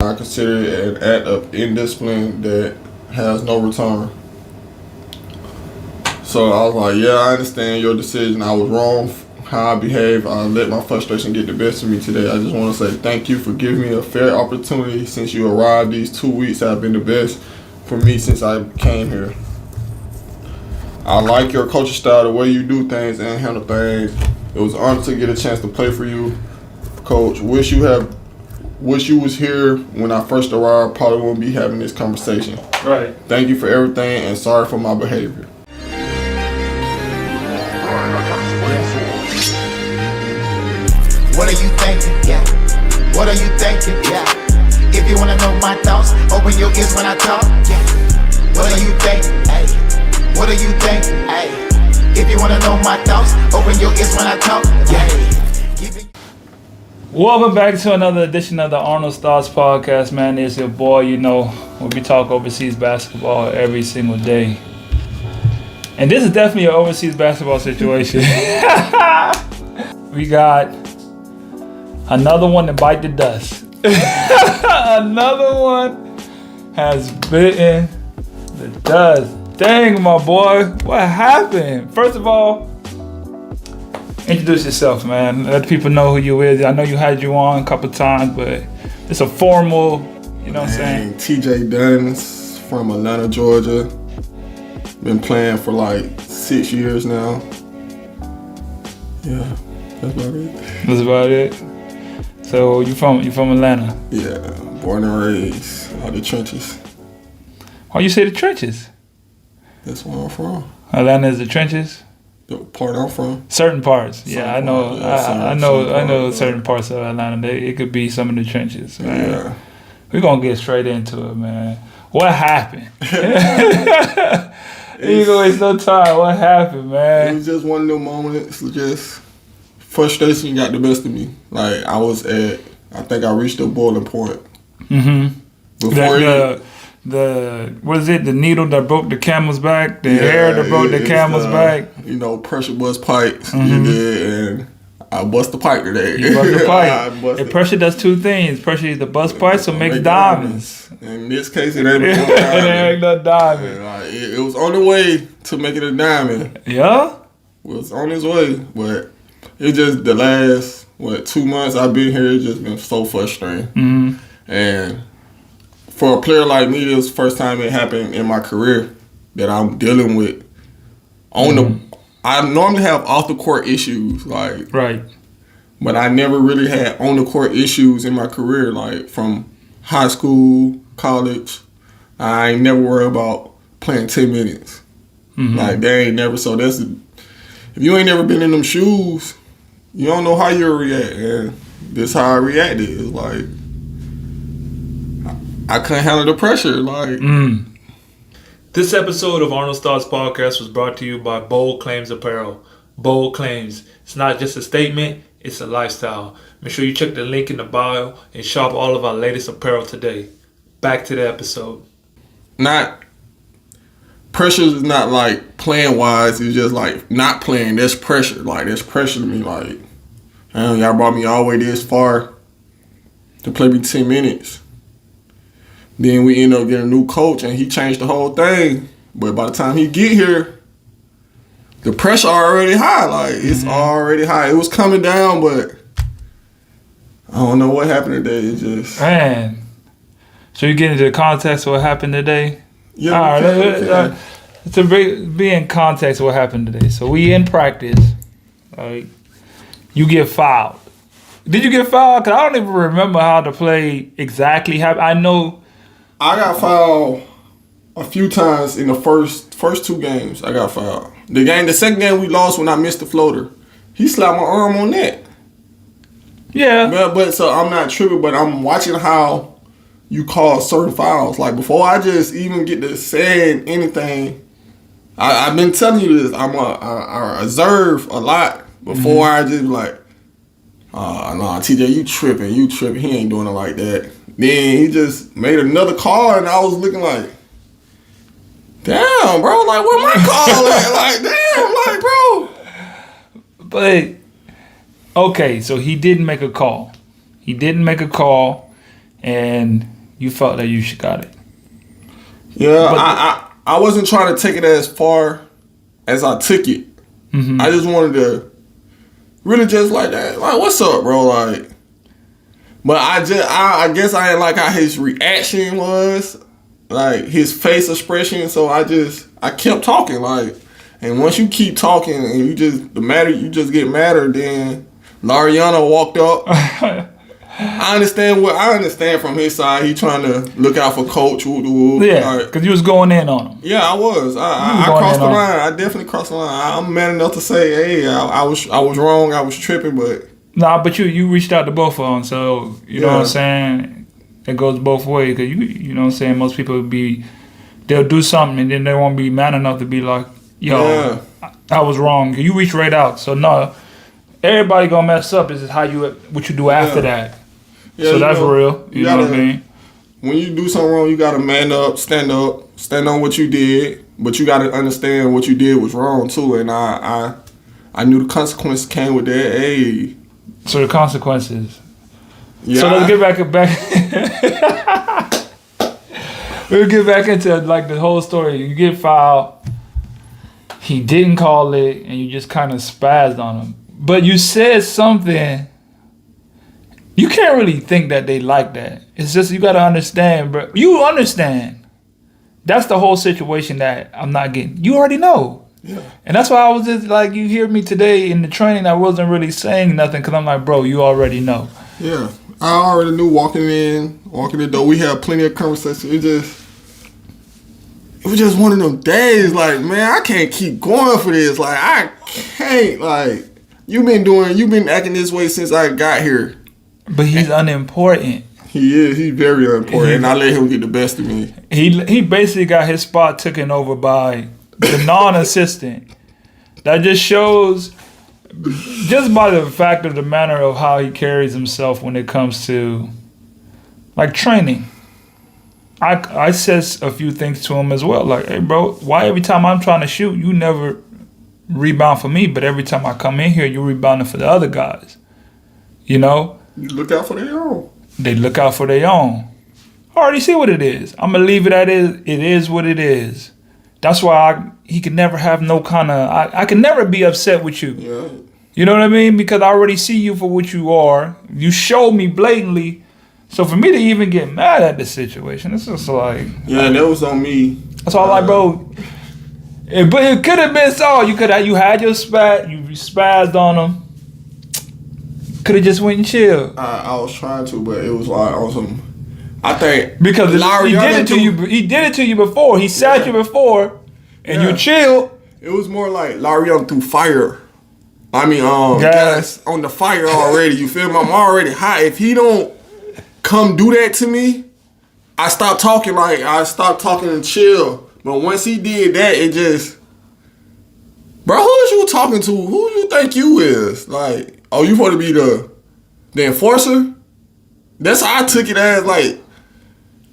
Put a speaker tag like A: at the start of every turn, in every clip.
A: I consider it an act of indiscipline that has no return. So I was like, yeah, I understand your decision. I was wrong how I behaved. I let my frustration get the best of me today. I just want to say thank you for giving me a fair opportunity. Since you arrived, these 2 weeks have been the best for me since I came here. I like your coaching style, the way you do things and handle things. It was an honor to get a chance to play for you, Coach. Wish you was here when I first arrived. Probably wouldn't be having this conversation.
B: Right.
A: Thank you for everything and sorry for my behavior.
C: What are you thinking? Yeah. What are you thinking? Yeah. If you wanna know my thoughts, open your ears when I talk. Yeah. What are you thinking? Hey. What are you thinking? Hey. If you wanna know my thoughts, open your ears when I talk. Yeah.
B: Welcome back to another edition of the Arnold's Thoughts Podcast, man. It's your boy, where we talk overseas basketball every single day. And this is definitely an overseas basketball situation. We got another one to bite the dust. Another one has bitten the dust. Dang, my boy, what happened? First of all, introduce yourself, man. Let people know who you is. I know you had you on a couple times, but it's a formal, you know what I'm saying?
A: TJ Dunn's from Atlanta, Georgia. Been playing for like 6 years now. Yeah, that's about it.
B: That's about it. So you from Atlanta?
A: Yeah, born and raised out the trenches.
B: Why you say the trenches?
A: That's where I'm from.
B: Atlanta is the trenches?
A: The part I'm from.
B: Certain parts.
A: Certain
B: Yeah, I know.
A: part, yeah,
B: I know certain parts of Atlanta. It could be some of the trenches, man.
A: Yeah.
B: We're gonna get straight into it, man. What happened? You gonna waste no time. What happened, man?
A: It was just one of them moments. Just frustration got the best of me. Like I think I reached a boiling point.
B: Mm-hmm. What is it? The needle that broke the camel's back? The hair that broke the camel's back?
A: Pressure bust pipes.
B: Mm-hmm.
A: You did, and I bust the pipe today.
B: You bust the pipe. And pressure does two things. Pressure either bust pipes or makes diamonds.
A: In this case, it ain't no diamond.
B: It ain't no diamond.
A: It was on the way to making a diamond.
B: Yeah?
A: It was on its way, but it just the last 2 months I've been here. It's just been so frustrating.
B: Mm-hmm.
A: And for a player like me, it was the first time it happened in my career that I'm dealing with I normally have off the court issues,
B: right.
A: But I never really had on the court issues in my career, like from high school, college. I ain't never worried about playing 10 minutes.
B: Mm-hmm.
A: Like they ain't never. So if you ain't never been in them shoes, you don't know how you'll react. And this how I reacted. It's like I couldn't handle the pressure.
B: This episode of Arnold's Thoughts Podcast was brought to you by Bold Claims Apparel. Bold Claims. It's not just a statement, it's a lifestyle. Make sure you check the link in the bio and shop all of our latest apparel today. Back to the episode.
A: Pressure is not like playing wise, it's just like not playing. There's pressure. There's pressure to me. Y'all brought me all the way this far to play me 10 minutes. Then we end up getting a new coach, and he changed the whole thing. But by the time he get here, the pressure already high. It's already high. It was coming down, but I don't know what happened today. It just
B: man. So you get into the context of what happened today?
A: Yeah.
B: All right. To be in context of what happened today. So we in practice. You get fouled. Did you get fouled? Because I don't even remember how the play exactly happened. I know.
A: I got fouled a few times in the first 2 games. I got fouled. The second game we lost when I missed the floater. He slapped my arm on that.
B: Yeah.
A: But so I'm not tripping, but I'm watching how you call certain fouls. Before I just even get to saying anything, I've been telling you this. I observe a lot before I just nah, TJ, you tripping. He ain't doing it like that. Then he just made another call, and I was looking like, damn, bro, where my call at? Damn, bro.
B: But, okay, so he didn't make a call. And you felt that you should got it.
A: Yeah, I wasn't trying to take it as far as I took it.
B: Mm-hmm.
A: I just wanted to really just like that. Like, what's up, bro? Like, but I guess I didn't like how his reaction was, like his face expression. So I kept talking, like, and once you keep talking and you just get madder. Then Lariano walked up. I understand from his side. He trying to look out for Coach.
B: Yeah, because you was going in on him.
A: Yeah, I was. I crossed the line. I definitely crossed the line. I'm man enough to say, hey, I was wrong. I was tripping, but
B: nah. But you reached out to both of them, so you know what I'm saying. It goes both ways. Cause you know what I'm saying. Most people they'll do something and then they won't be man enough to be like, yo, I was wrong. You reach right out. So no, everybody gonna mess up. Is what you do after that. Yeah, so that's real. You know what I mean?
A: When you do something wrong, you gotta man up, stand on what you did. But you gotta understand what you did was wrong too. And I knew the consequences came with that. Hey.
B: So the consequences.
A: Yeah.
B: So let's get back. We'll get back into like the whole story. You get fouled. He didn't call it, and you just kind of spazzed on him. But you said something. You can't really think that they like that. It's just you gotta understand, bro. You understand. That's the whole situation that I'm not getting. You already know.
A: Yeah.
B: And that's why I was just like, you hear me today in the training, I wasn't really saying nothing because I'm like, bro, you already know.
A: Yeah. I already knew walking in though. We had plenty of conversations. It was just one of them days, like, man, I can't keep going for this. Like, I can't, like, you've been acting this way since I got here.
B: But he's unimportant.
A: He is. He's very unimportant. And I let him get the best of me.
B: He basically got his spot taken over by the non-assistant. That just shows, just by the fact of the manner of how he carries himself when it comes to, like, training. I said a few things to him as well. Like, hey, bro, why every time I'm trying to shoot, you never rebound for me, but every time I come in here, you're rebounding for the other guys. You know?
A: You look out for their own.
B: They look out for their own. I already see what it is. I'm going to leave it at it. It is what it is. That's why he can never have no kind of... I can never be upset with you.
A: Yeah.
B: You know what I mean? Because I already see you for what you are. You showed me blatantly. So for me to even get mad at this situation, it's just like...
A: Yeah, that was on me.
B: That's all like, bro... But it could have been so. You had your spat. You spazzed on him. Could have just went and chilled.
A: I was trying to, but it was like on some. I think
B: because he did it to you. He did it to you before. He sat you before, and you chilled.
A: It was more like Lariano threw fire. I mean, gas on the fire already. You feel me? I'm already hot. If he don't come do that to me, I stopped talking. Like I stopped talking and chill. But once he did that, it just, bro, who is you talking to? Who you think you is? Like. Oh, you want to be the enforcer? That's how I took it as, like,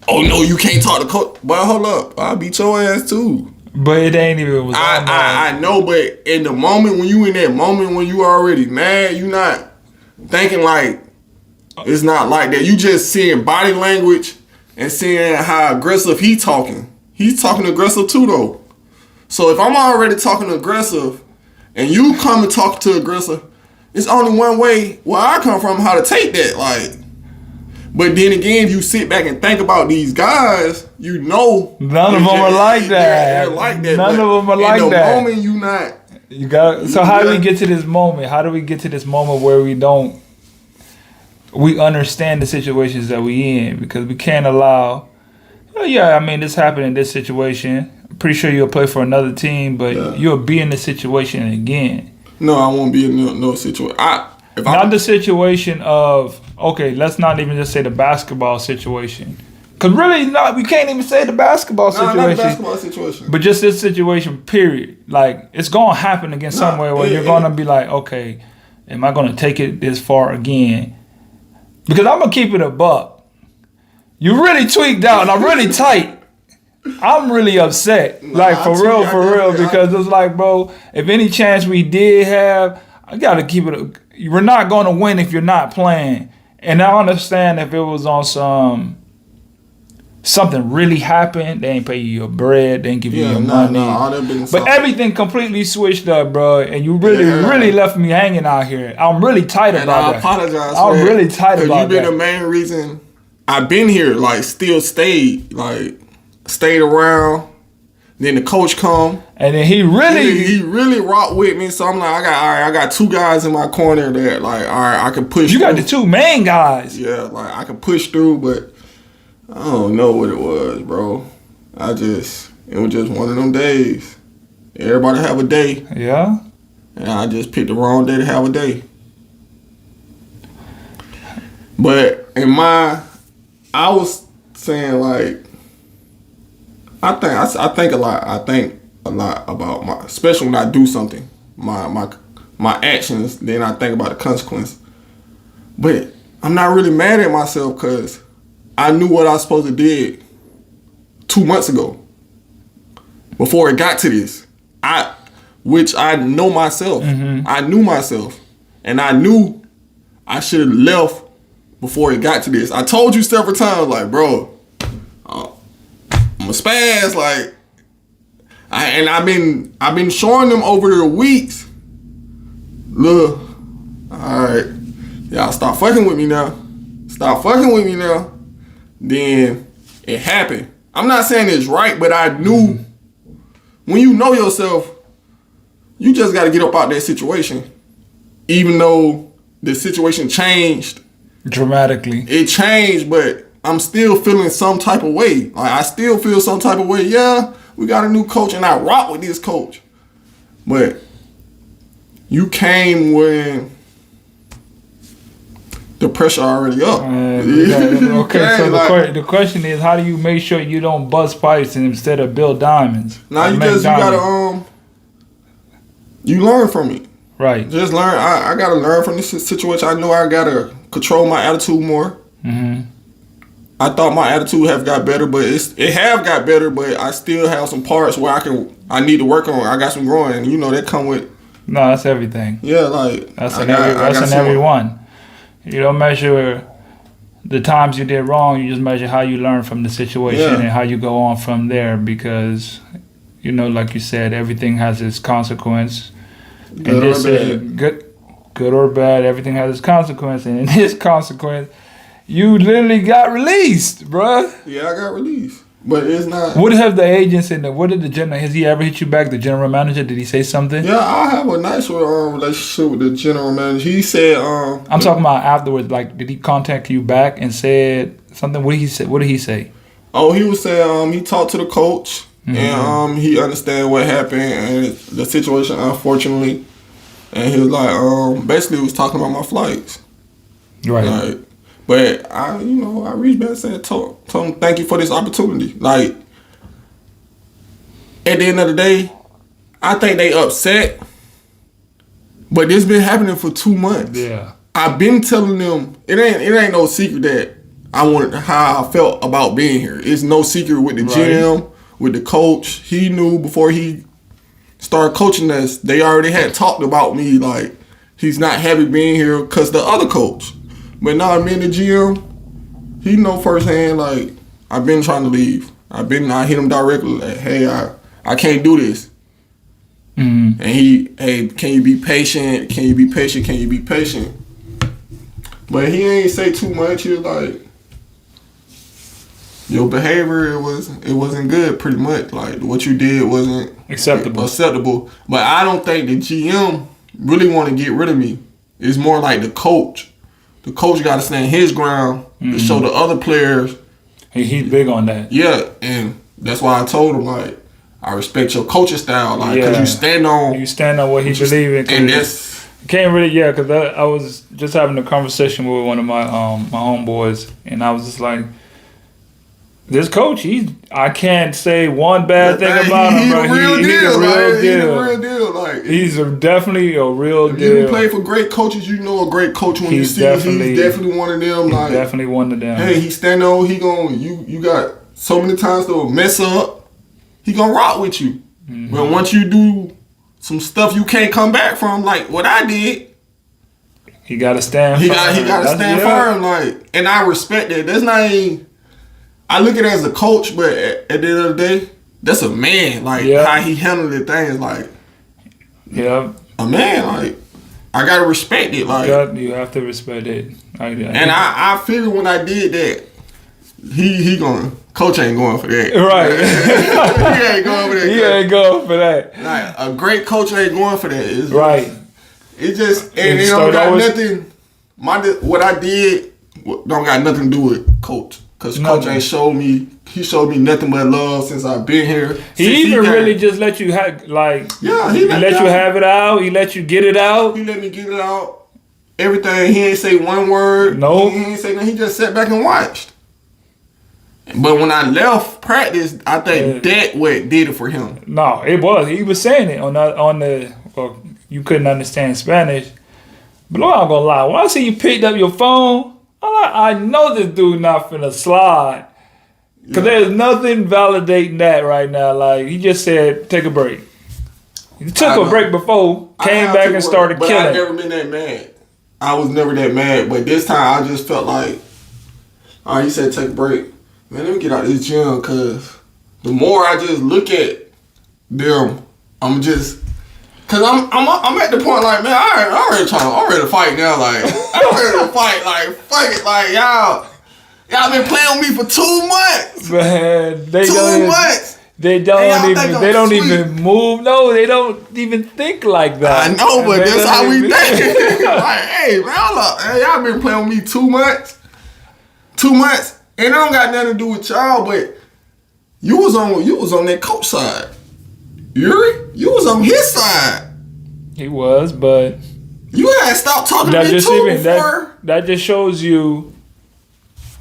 A: oh no, you can't talk to coach. But hold up, I'll beat your ass too.
B: But it ain't even.
A: I know, but in the moment when you in that moment when you already mad, you not thinking like it's not like that. You just seeing body language and seeing how aggressive he talking. He's talking aggressive too though. So if I'm already talking aggressive and you come and talk to aggressive. It's only one way where I come from how to take that, like. But then again, if you sit back and think about these guys, you know
B: none of them are like that.
A: They're like that.
B: None of them are like that.
A: In the moment, you not.
B: You got. So how do we get to this moment? How do we get to this moment where we understand the situations that we in? Because we can't allow. Oh yeah, I mean this happened in this situation. I'm pretty sure you'll play for another team, but you'll be in the situation again.
A: No, I won't be in no situation.
B: Not the situation of, okay, let's not even just say the basketball situation. Because really, we can't even say the basketball situation.
A: Not the basketball situation.
B: But just this situation, period. Like, it's going to happen again somewhere where you're going to be like, okay, am I going to take it this far again? Because I'm going to keep it a buck. You really tweaked out and I'm really tight. I'm really upset, like for real, because it's like, bro, if any chance we did have, I gotta keep it. We're not gonna win if you're not playing. And I understand if it was on some something really happened. They ain't pay you your bread. They ain't give you your money.
A: All that business.
B: But everything completely switched up, bro. And you really left me hanging out here. I'm really tight about that.
A: I apologize.
B: I'm really tight about that.
A: You've been the main reason I've been here. Like, still stayed around. Then the coach come.
B: And then he
A: really rocked with me. So I'm like, I got two guys in my corner that, like, all right, I can push
B: You
A: through.
B: got the two main guys.
A: Yeah, like, I can push through, but I don't know what it was, bro. It was just one of them days. Everybody have a day.
B: Yeah.
A: And I just picked the wrong day to have a day. But I was saying, like, I think a lot. I think a lot about especially when I do something, my actions. Then I think about the consequence. But I'm not really mad at myself because I knew what I was supposed to did 2 months ago. Before it got to this, which I know myself.
B: Mm-hmm. I
A: knew myself, and I knew I should have left before it got to this. I told you several times, like, bro. I'm a spaz, like, I've been showing them over the weeks. Look, all right, y'all stop fucking with me now. Then it happened. I'm not saying it's right, but I knew when you know yourself, you just got to get up out that situation. Even though the situation changed
B: dramatically,
A: it changed, but I'm still feeling some type of way. Like, I still feel some type of way. Yeah, we got a new coach, and I rock with this coach. But you came when the pressure already up.
B: Okay, so the question is, how do you make sure you don't bust pipes instead of build diamonds?
A: Now you gotta you learn from it.
B: Right.
A: Just learn. I gotta learn from this situation. I know I gotta control my attitude more.
B: Mm-hmm.
A: I thought my attitude have got better, but it have got better, but I still have some parts where I need to work on. I got some growing, and that come with.
B: No, that's everything.
A: Yeah, like
B: that's in every one. You don't measure the times you did wrong. You just measure how you learn from the situation and how you go on from there. Because, like you said, everything has its consequence. Good or bad, everything has its consequence. And in this consequence, you literally got released, bruh.
A: Yeah, I got released. But it's not...
B: What have the agents what did the general... Has he ever hit you back, the general manager? Did he say something?
A: Yeah, I have a nice relationship with the general manager. He said...
B: I'm talking about afterwards. Like, did he contact you back and said something? What did he say?
A: Oh, he was saying he talked to the coach. Mm-hmm. And he understand what happened and the situation, unfortunately. And he was like... basically, he was talking about my flights.
B: Right.
A: Like... But I reached back and said, told him thank you for this opportunity. Like, at the end of the day, I think they upset. But this been happening for 2 months.
B: Yeah.
A: I've been telling them it ain't no secret that I wanted how I felt about being here. It's no secret with the GM, with the coach. He knew before he started coaching us. They already had talked about me like he's not happy being here because the other coach. But now I'm in the GM. He know firsthand, like, I've been trying to leave. I hit him directly, like, hey, I can't do this.
B: Mm-hmm.
A: And hey, can you be patient? Can you be patient? Can you be patient? But he ain't say too much. He was like, your behavior, it wasn't good, pretty much. Like, what you did wasn't acceptable. But I don't think the GM really want to get rid of me. It's more like the coach. The coach got to stand his ground to show the other players.
B: He's big on that.
A: Yeah, and that's why I told him, like, I respect your coaching style, like, because you stand on what he believes in. And that's...
B: Can't really, because I was just having a conversation with one of my my homeboys, and I was just like, this coach, I can't say one bad thing about him, bro. He's a real deal. Like, he's definitely a real deal.
A: You play for great coaches, you know a great coach when you see him. He's definitely one of them. Like,
B: definitely one of them.
A: Hey, he stand on, you got so many times to mess up, he gonna rock with you. Mm-hmm. But once you do some stuff you can't come back from, like what I did,
B: he gotta stand firm.
A: He gotta stand firm, like, and I respect that. That's not I look at it as a coach, but at the end of the day, that's a man. Like how he handled the things, like a man. Like I gotta respect it. Like
B: you have to respect it.
A: And I figured when I did that, he gonna coach ain't going for that.
B: Right.
A: He ain't going for that.
B: He ain't going for that.
A: Like a great coach ain't going for that. It's
B: right.
A: It just and it don't got nothing. What I did don't got nothing to do with coach. Cause coach ain't showed me. He showed me nothing but love since I've been here.
B: He even really just let you have he let you have it out. He let you get it out.
A: He let me get it out. Everything. He ain't say one word.
B: No.
A: He ain't say nothing. He just sat back and watched. But when I left practice, I think that what did it for him.
B: No, it was. He was saying it on the. Well, you couldn't understand Spanish, but I'm not gonna lie. When I see you picked up your phone, I know this dude not finna slide. Cause there's nothing validating that right now. Like he just said, take a break. He took a break before, came back and started killing.
A: I've never been that mad. I was never that mad, but this time I just felt like, all right, he said take a break. Man, let me get out of this gym, cause the more I just look at them, I'm just, cause I'm at the point like, man, I'm ready to fight now. Like I'm ready to fight. Like fuck it. Like y'all been playing with me for 2 months.
B: Man,
A: they 2 months.
B: They don't even move. No, they don't even think like that.
A: I know, but that's how we think. Like, hey, man, hold up. Hey, y'all been playing with me 2 months. 2 months. And it don't got nothing to do with y'all, but you was on that coach side. You was on his side.
B: He was, but
A: you had stopped talking to me too before.
B: That just shows you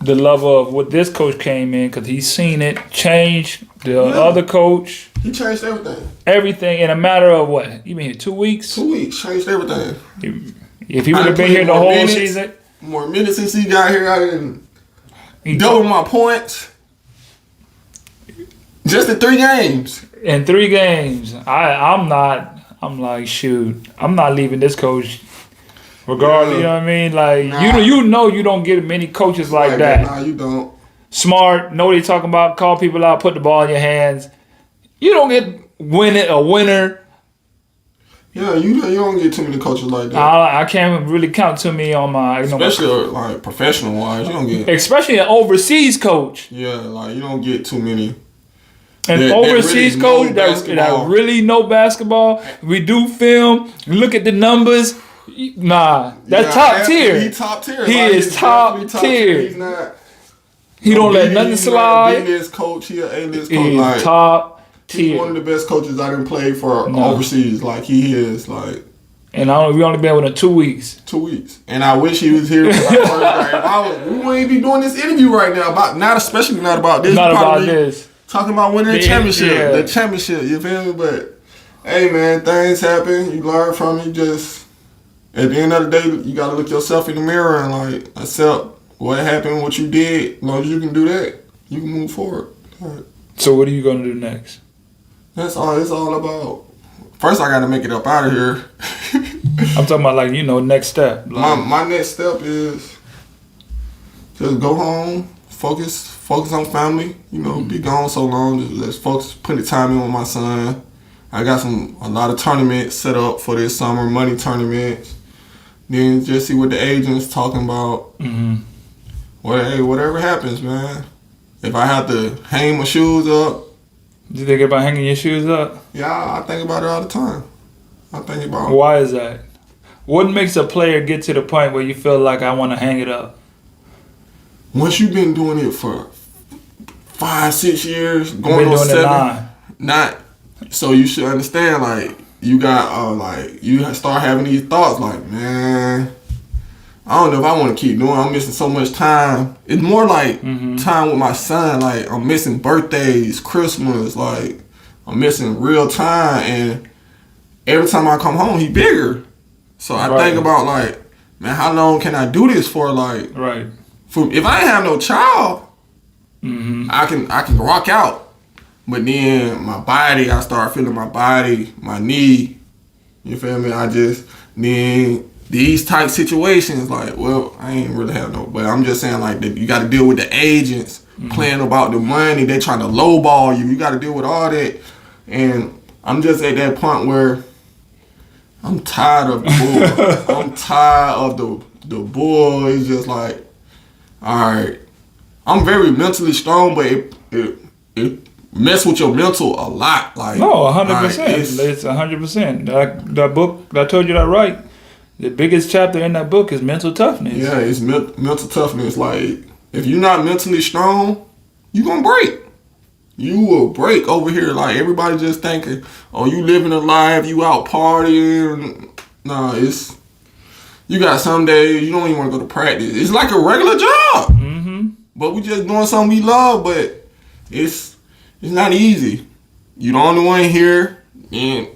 B: the level of what this coach came in, because he's seen it change the other coach.
A: He changed everything.
B: Everything in a matter of what? You been here 2 weeks?
A: 2 weeks, changed everything.
B: If he would have been here the whole season.
A: More minutes since he got here, I didn't double my points. Just in 3 games.
B: In 3 games. I'm like, shoot, I'm not leaving this coach. Regardless, you know what I mean? Like, you know you don't get many coaches like that.
A: Nah, you don't.
B: Smart, know what he's talking about, call people out, put the ball in your hands. You don't get a winner.
A: Yeah, you don't get too many coaches like that.
B: I can't really count too many on my...
A: Especially like professional-wise, you don't get...
B: Especially an overseas coach.
A: Yeah, like you don't get too many...
B: An overseas coach that really know basketball. We do film, look at the numbers... Nah, that's top tier.
A: He top tier.
B: He is top tier.
A: He's not.
B: He don't let nothing slide.
A: He's a B-list coach. He an A-list coach.
B: He's
A: like,
B: top tier.
A: He's one of the best coaches I done played for overseas. Like he is. Like.
B: And we only been with him 2 weeks.
A: 2 weeks. And I wish he was here. We wouldn't be doing this interview right now especially not about this.
B: Not about this.
A: Talking about winning the championship. Yeah. The championship. You feel me? But hey, man, things happen. You learn from it. Just. At the end of the day, you gotta look yourself in the mirror and like accept what happened, what you did. As long as you can do that, you can move forward. Right.
B: So what are you gonna do next?
A: That's all it's all about. First, I gotta make it up out of here.
B: I'm talking about next step.
A: Like, my next step is just go home, focus on family. Be gone so long. Just focus, put the time in with my son. I got a lot of tournaments set up for this summer, money tournaments. Then just see what the agent's talking about. Mm-hmm. Well, hey, whatever happens, man. If I have to hang my shoes up.
B: You think about hanging your shoes up?
A: Yeah, I think about it all the time.
B: Why is that? What makes a player get to the point where you feel like I want to hang it up?
A: Once you've been doing it for 5-6 years, going on 7, 9. So you should understand, like, you got, you start having these thoughts, like, man, I don't know if I want to keep doing it. I'm missing so much time. It's more like time with my son. Like, I'm missing birthdays, Christmas. Like, I'm missing real time. And every time I come home, he bigger. So I think about, like, man, how long can I do this for? Like, if I ain't have no child, I can rock out. But then my body, I start feeling my body, my knee. You feel me? Then these type situations, like, well, I ain't really have no, but I'm just saying, like, you got to deal with the agents. playing about the money. They trying to lowball you. You got to deal with all that. And I'm just at that point where I'm tired of the bull. I'm tired of the bull. It's just like, all right. I'm very mentally strong, but it mess with your mental a lot. Like,
B: no, 100%. It's 100%. That book, I told you that right. The biggest chapter in that book is mental toughness.
A: Yeah, it's mental toughness. Like, if you're not mentally strong, you're going to break. You will break over here. Like, everybody just thinking, oh, you living a life, you out partying. Nah, you got some days you don't even want to go to practice. It's like a regular job.
B: Mm-hmm.
A: But we just doing something we love, but it's not easy. You the only one here. And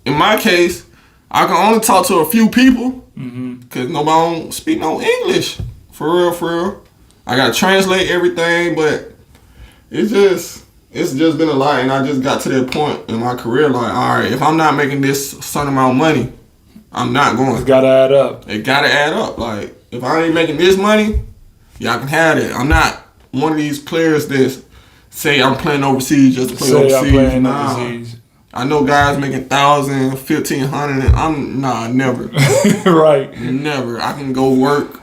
A: in my case, I can only talk to a few people because nobody don't speak no English. For real. I got to translate everything, but it's just been a lot. And I just got to that point in my career like, all right, if I'm not making this certain amount of money, I'm not going.
B: It's got to add up.
A: It got to add up. Like, if I ain't making this money, y'all can have it. I'm not one of these players that say I'm playing overseas just to play overseas. Overseas. I know guys making 1,000, 1,500, and I'm never.
B: Right.
A: Never. I can go work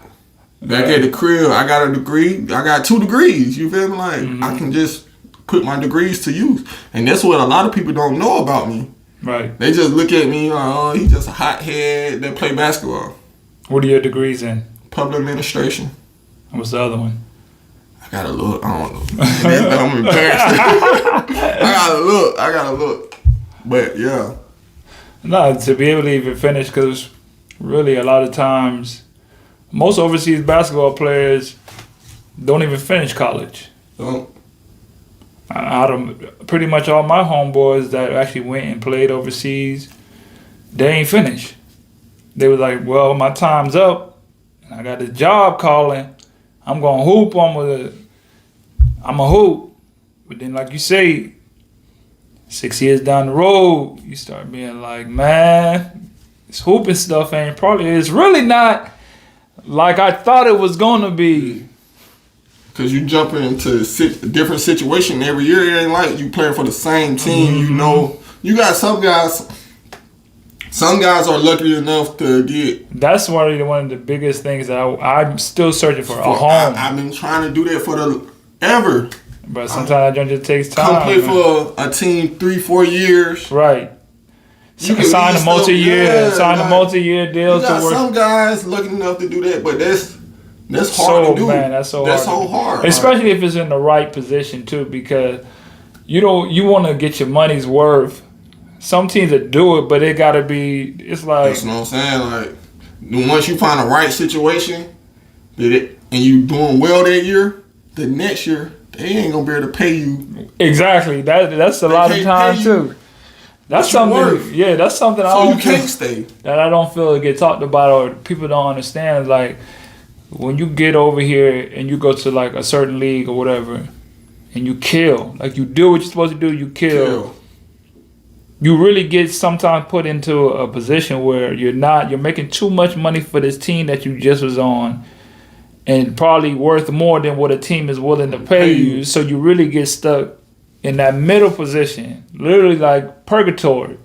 A: back at the crib. I got a degree. I got 2 degrees. You feel me? Like, I can just put my degrees to use. And that's what a lot of people don't know about me.
B: Right.
A: They just look at me like, oh, he's just a hothead that play basketball.
B: What are your degrees in?
A: Public administration.
B: What's the other one?
A: I gotta look. I don't know. I'm embarrassed. I gotta look. But yeah.
B: No, to be able to even finish, because really a lot of times, most overseas basketball players don't even finish college.
A: Don't.
B: Out of pretty much all my homeboys that actually went and played overseas, they ain't finished. They were like, well, my time's up. I got a job calling. I'm going to hoop. I'm a hoop. But then, like you say, 6 years down the road, you start being like, man, this hooping stuff it's really not like I thought it was going to be.
A: Because you jump into a different situation every year. It ain't like you playing for the same team. You know, you got some guys are lucky enough to get.
B: That's one of the biggest things that I'm still searching for a home.
A: I've been trying to do that for ever.
B: But sometimes it just takes time.
A: Come play for a team 3-4 years.
B: Right. Sign a multi-year deals.
A: You got some guys lucky enough to do that, but that's hard to do.
B: Man, that's so
A: hard.
B: Especially if it's in the right position too, because you want to get your money's worth. Some teams that do it, but it gotta be. It's like
A: that's what I'm saying. Like once you find the right situation, and you doing well that year, the next year they ain't gonna be able to pay you.
B: Exactly. That's a lot of time too. That's something. Yeah, that's something.
A: So you can't stay.
B: That I don't feel get talked about or people don't understand. Like when you get over here and you go to like a certain league or whatever, and you kill, like you do what you're supposed to do, you kill. You really get sometimes put into a position where you're making too much money for this team that you just was on, and probably worth more than what a team is willing to pay you. So you really get stuck in that middle position, literally like purgatory.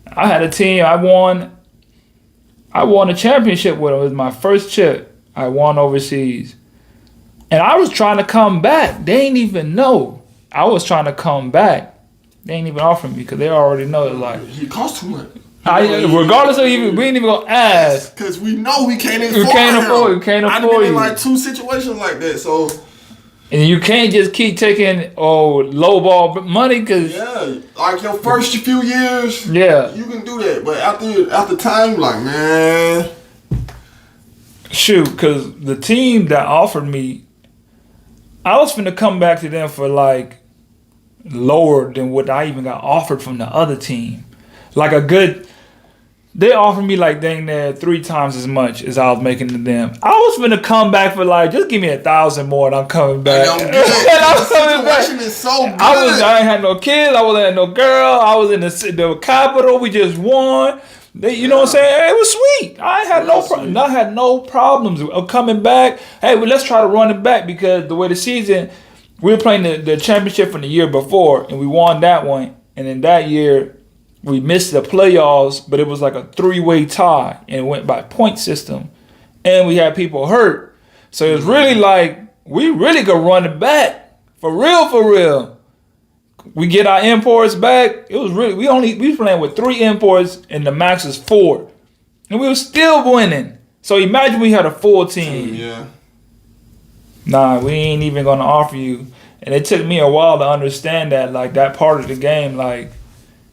B: I had a team. I won a championship with them. It was my first chip. I won overseas, and I was trying to come back. They didn't even know I was trying to come back. They ain't even offering me because they already know it. Like
A: he cost too much.
B: Regardless of we ain't even gonna ask
A: because we know we can't afford.
B: We can't afford.
A: I've been in like 2 situations like that, so.
B: And you can't just keep taking low ball money because
A: like your first few years, you can do that, but after time, like man,
B: shoot, because the team that offered me, I was finna come back to them for like lower than what I even got offered from the other team. Like they offered me like dang near 3 times as much as I was making to them. I was finna come back for like, just give me 1,000 more and I'm coming back.
A: And I was coming back. Is so good.
B: I ain't had no kids. I wasn't had no girl. I was in the capital. We just won. You know what I'm saying? It was sweet. I had no problems of coming back. Hey, well, let's try to run it back because the way the season, we were playing the championship from the year before, and we won that one. And in that year, we missed the playoffs, but it was like a 3-way tie, and it went by point system. And we had people hurt. So it was really like, we really could run it back. For real. We get our imports back. It was really, we was playing with 3 imports, and the max is 4. And we were still winning. So imagine we had a full team.
A: Yeah.
B: Nah, we ain't even gonna offer you. And it took me a while to understand that, like, that part of the game, like,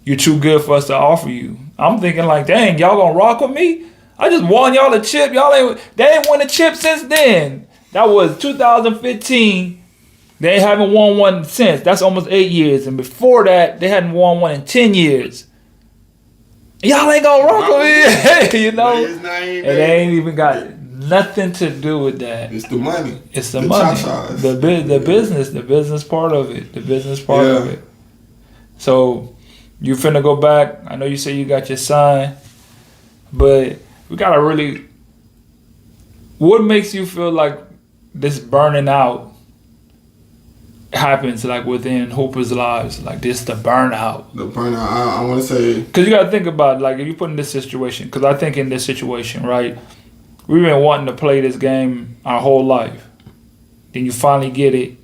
B: you're too good for us to offer you. I'm thinking like, dang, y'all gonna rock with me? I just won y'all a chip. They ain't won a chip since then. That was 2015. They haven't won one since. That's almost 8 years. And before that, they hadn't won one in 10 years. Y'all ain't gonna rock with me, you know? It ain't even got nothing to do with that.
A: It's the money.
B: It's the money. The business part of it. So you finna go back. I know you say you got your son, but we gotta really. What makes you feel like this burning out happens like within Hooper's lives? Like this, the burnout.
A: The burnout. I want to say,
B: because you gotta think about it, like if you put in this situation. Because I think in this situation, right, we've been wanting to play this game our whole life. Then you finally get it,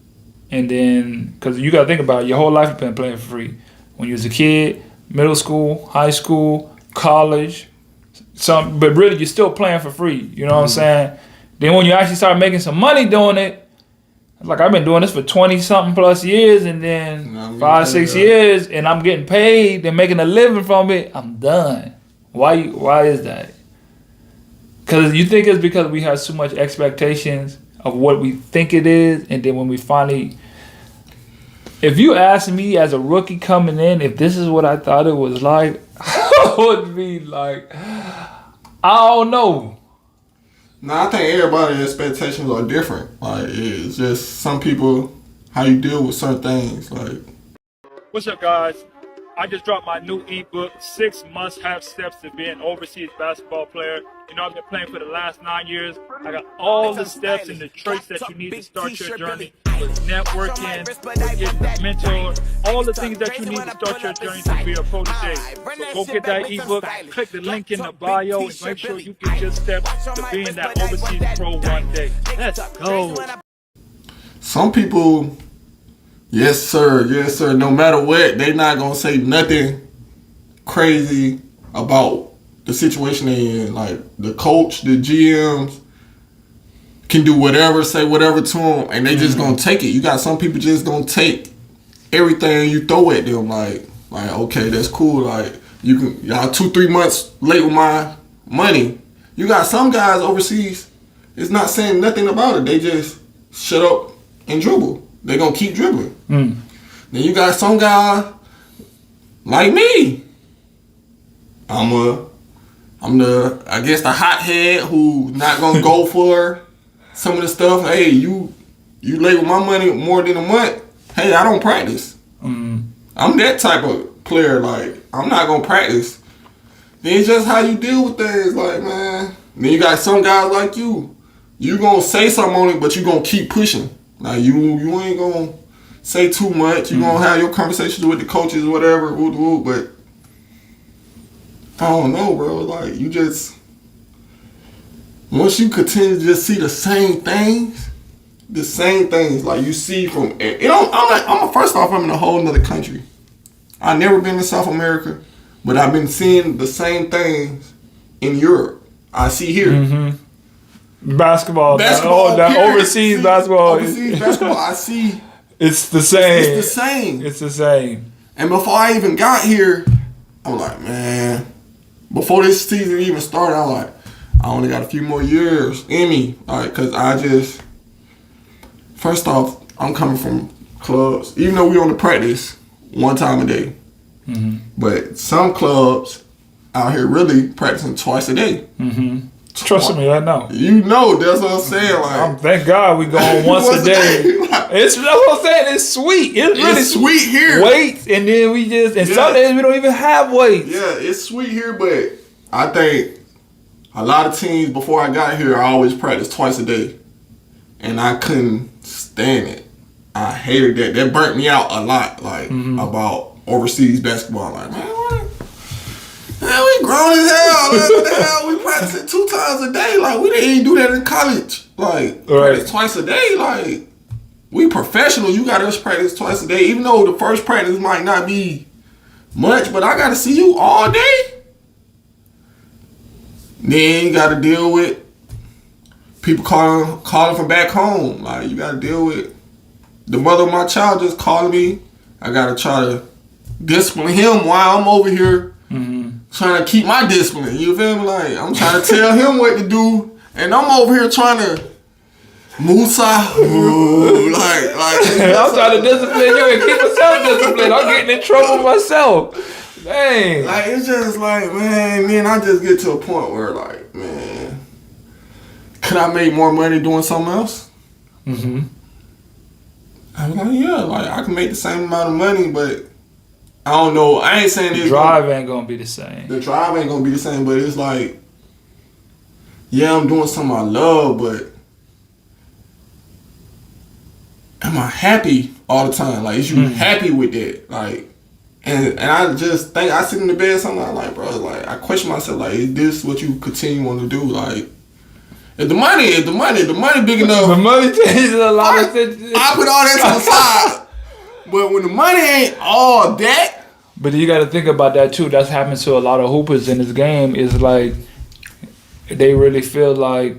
B: and then because you gotta think about it, your whole life you've been playing for free. When you was a kid, middle school, high school, college, but really you're still playing for free. You know what I'm saying? Then when you actually start making some money doing it, like I've been doing this for 20-something plus years, and then 5-6 years, and I'm getting paid and making a living from it. I'm done. Why is that? Because you think it's because we have so much expectations of what we think it is, and then when we finally, if you ask me as a rookie coming in, if this is what I thought it was like, I would be like, I don't know.
A: No, I think everybody's expectations are different. Like, it's just some people, how you deal with certain things. Like,
B: what's up, guys? I just dropped my new ebook, 6 must-have steps to be an overseas basketball player. You know, I've been playing for the last 9 years. I got all the steps and the traits that you need to start your journey with networking, with getting mentored, all the things that you need to start your journey to be a protege. So go get that ebook, click the link in the bio, and make sure you get your steps to being that overseas pro one day. Let's go.
A: some people, yes sir, no matter what, they not gonna say nothing crazy about the situation they in. Like the coach, the GMs can do whatever, say whatever to them, and they just gonna take it. You got some people just gonna take everything you throw at them. Like okay, that's cool. Like y'all 2-3 months late with my money. You got some guys overseas, it's not saying nothing about it. They just shut up and dribble. They gonna keep dribbling. Then you got some guys like me. I'm the I guess the hothead who not gonna go for some of the stuff. Hey, you late with my money more than a month. Hey, I don't practice. I'm that type of player. Like I'm not gonna practice. Then it's just how you deal with things. Like man. Then you got some guys like you. You gonna say something on it, but you gonna keep pushing. Like you ain't gonna say too much. You gonna have your conversations with the coaches, whatever. But I don't know, bro. Like you just once you continue to just see the same things, like you see from first off, I'm in a whole nother country. I've never been to South America, but I've been seeing the same things in Europe. I see here.
B: Basketball, overseas basketball.
A: Overseas basketball, I see.
B: It's the same.
A: It's the same. And before I even got here, I'm like, man. Before this season even started, I'm like, I only got a few more years in me. Like, cause I just, first off, I'm coming from clubs. Even though we only practice one time a day, but some clubs out here really practicing twice a day.
B: Trust me, I know.
A: You know, that's what I'm saying. Like,
B: thank God we going once a day. That's what I'm saying. It's sweet. It's really
A: sweet here.
B: Weights, and then we just some days we don't even have weights.
A: Yeah, it's sweet here, but I think a lot of teams before I got here, I always practiced twice a day, and I couldn't stand it. I hated that. That burnt me out a lot. Like about overseas basketball. Like man, what? Man, we grown as hell. Like, what the hell? We practicing 2 times a day. Like we didn't even do that in college. Like practice twice a day. Like we professional. You got us practice twice a day. Even though the first practice might not be much, but I gotta see you all day. Then you gotta deal with people calling from back home. Like you gotta deal with the mother of my child just calling me. I gotta try to discipline him while I'm over here trying to keep my discipline. You feel me? Like I'm trying to tell him what to do, and I'm over here trying to Musa. like
B: I'm trying to discipline you and keep myself disciplined. I'm getting in trouble myself. Dang.
A: Like it's just like man, I just get to a point where like man, could I make more money doing something else? I'm like, yeah, like I can make the same amount of money, but I don't know. I ain't saying
B: the drive ain't gonna be the same.
A: The drive ain't gonna be the same, but it's like, yeah, I'm doing something I love, but am I happy all the time? Like, is you happy with that? Like, and I just think I sit in the bed sometimes like, bro, like I question myself, like, is this what you continue want to do? Like, if the money big enough,
B: the money changes a lot of things.
A: I put all that to the side. But when the money ain't all that,
B: but you got to think about that too. That's happened to a lot of hoopers in this game. Is like they really feel like,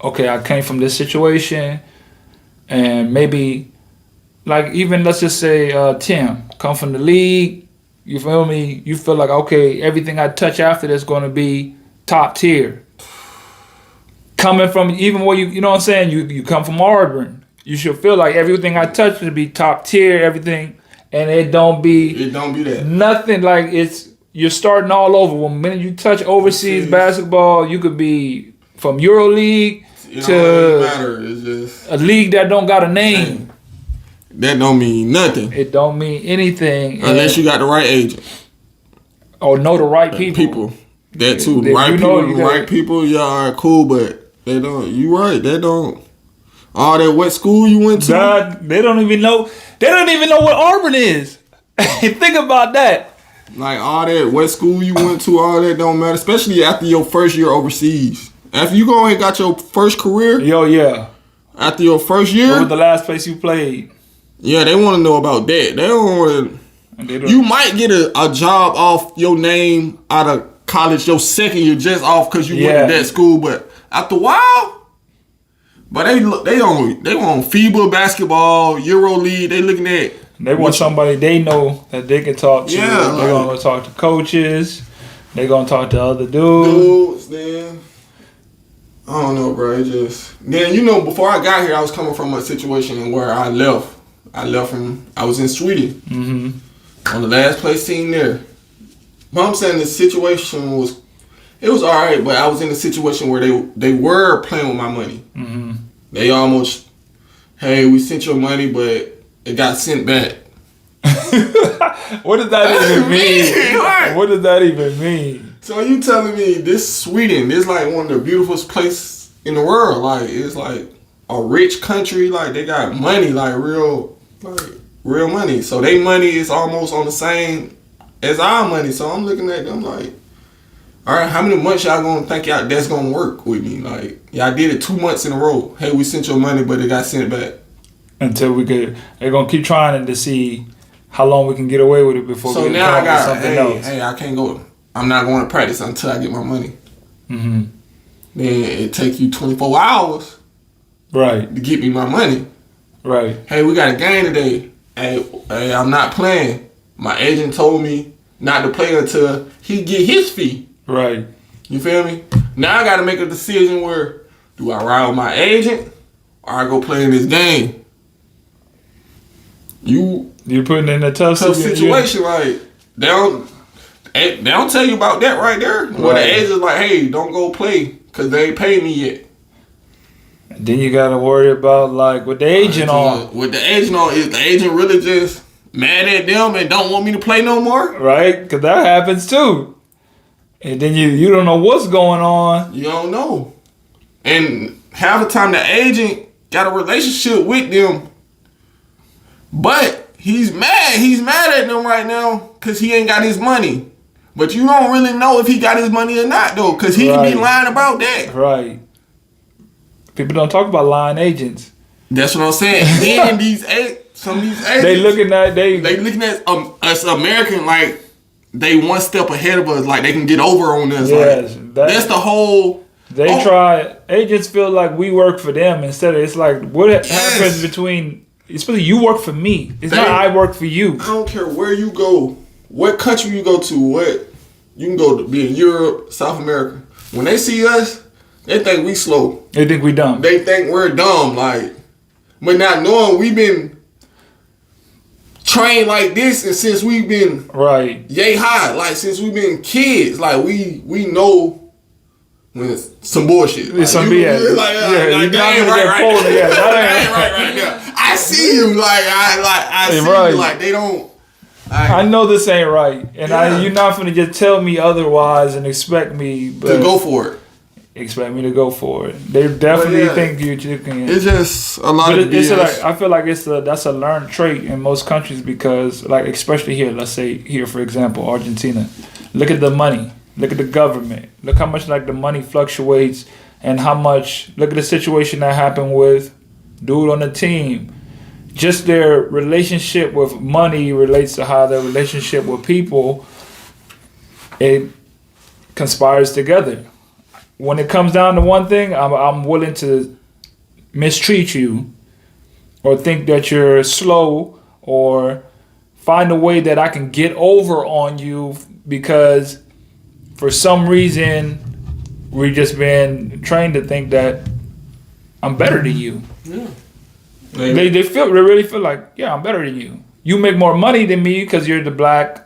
B: okay, I came from this situation, and maybe, like even let's just say Tim come from the league. You feel me? You feel like okay, everything I touch after this going to be top tier. Coming from even where you know what I'm saying, you come from Auburn, you should feel like everything I touch should be top tier, everything, and it don't be
A: that.
B: Nothing like you're starting all over. When minute you touch overseas basketball, you could be from EuroLeague to
A: it's just
B: a league that don't got a name.
A: That don't mean nothing.
B: It don't mean anything
A: unless you got the right agent
B: or know the right people.
A: That too, right people. Yeah, all right, cool, but. They don't. You right. They don't. All that what school you went to?
B: God, they don't even know. They don't even know what Auburn is. Think about that.
A: Like all that what school you went to, all that don't matter. Especially after your first year overseas. After you go and got your first career.
B: Yeah.
A: After your first year.
B: What was the last place you played?
A: Yeah, they want to know about that. They don't want to. You might get a job off your name out of college your second year just off because you went to that school, but. After a while, but they want FIBA basketball, EuroLeague. They looking at.
B: They want somebody they know that they can talk to.
A: Yeah,
B: they're gonna talk to coaches. They're gonna talk to other dudes.
A: Then I don't know, bro. Then before I got here, I was coming from a situation where I left. I was in Sweden on the last place team there. But I'm saying the situation was. It was all right, but I was in a situation where they were playing with my money. They almost, hey, we sent your money, but it got sent back.
B: What does that even mean? What does that even mean?
A: So you telling me this Sweden, this like one of the beautiful places in the world. Like it's like a rich country. Like they got money, like real money. So their money is almost on the same as our money. So I'm looking at them like. All right, how many months y'all gonna think that's gonna work with me? Like, y'all did it 2 months in a row. Hey, we sent your money, but it got sent back.
B: Until they're gonna keep trying to see how long we can get away with it before
A: so
B: we
A: now I got
B: something else.
A: Hey, I can't go. I'm not going to practice until I get my money. Then it take you 24 hours,
B: right,
A: to get me my money.
B: Right.
A: Hey, we got a game today. Hey, I'm not playing. My agent told me not to play until he get his fee.
B: Right.
A: You feel me? Now I got to make a decision where do I ride with my agent or I go play in this game?
B: You're putting in a tough
A: situation. Like they don't tell you about that right there. Right. Where the agent's like, hey, don't go play because they ain't paid me yet.
B: And then you got to worry about like with the agent on.
A: With the agent on, is the agent really just mad at them and don't want me to play no more?
B: Right, because that happens too. And then you don't know what's going on.
A: You don't know. And half the time the agent got a relationship with them But he's mad. He's mad at them right now because he ain't got his money. But you don't really know if he got his money or not, though, because he can be lying about that.
B: Right. People don't talk about lying agents.
A: That's what I'm saying. And then some of these agents,
B: they looking at
A: us American like they one step ahead of us, like they can get over on us.
B: Yes,
A: like, that's the whole.
B: They try. Agents feel like we work for them instead of it's like what happens between. Especially you work for me. It's not I work for you.
A: I don't care where you go, what country you go to, what you can go to be in Europe, South America. When they see us, they think we slow.
B: They think we dumb.
A: They think we're dumb, like, but not knowing we've been trained like this, and since we've been yay high, like since we've been kids, like we know when it's some bullshit. Like,
B: some BS. That ain't
A: right. I see you, I see you, like they don't.
B: I know this ain't right, and you're not gonna just tell me otherwise and expect me
A: to go for it.
B: Expect me to go for it. They definitely think you can.
A: It's just a lot of BS.
B: I feel like that's a learned trait in most countries because, like, especially here. Let's say here, for example, Argentina. Look at the money. Look at the government. Look how much like the money fluctuates, and how much. Look at the situation that happened with dude on the team. Just their relationship with money relates to how their relationship with people. It conspires together. When it comes down to one thing, I'm willing to mistreat you or think that you're slow or find a way that I can get over on you because for some reason we've just been trained to think that I'm better than you. Yeah. They really feel like, yeah, I'm better than you. You make more money than me because you're the black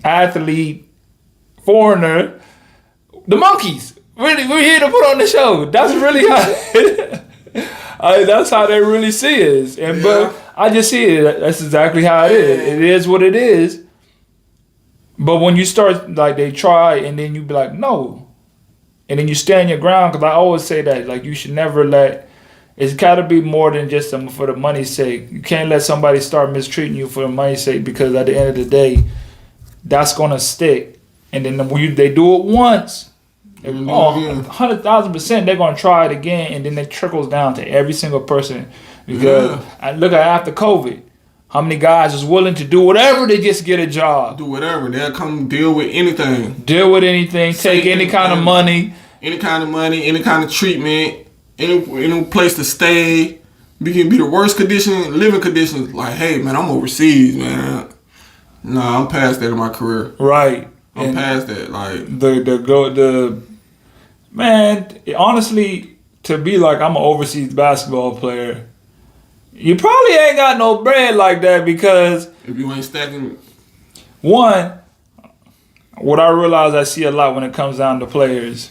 B: athlete, foreigner. The monkeys. We're here to put on the show. That's really how. That's how they really see it. But I just see it. That's exactly how it is. It is what it is. But when you start like they try, and then you be like no, and then you stand your ground. Because I always say that like you should never let. It's got to be more than just for the money's sake. You can't let somebody start mistreating you for the money's sake because at the end of the day, that's gonna stick. And then when they do it once, 100,000%, they're gonna try it again, and then it trickles down to every single person. Because I look at after COVID, how many guys is willing to do whatever to just get a job?
A: Do whatever. They'll come deal with anything.
B: Take any kind of money.
A: Any kind of treatment. Any place to stay. We can be the worst living conditions. Like, hey, man, I'm overseas, man. Nah, I'm past that in my career.
B: Right.
A: I'm past that. Like
B: man, honestly, to be like I'm an overseas basketball player, you probably ain't got no bread like that because
A: if you ain't stacking.
B: One, what I realize I see a lot when it comes down to players,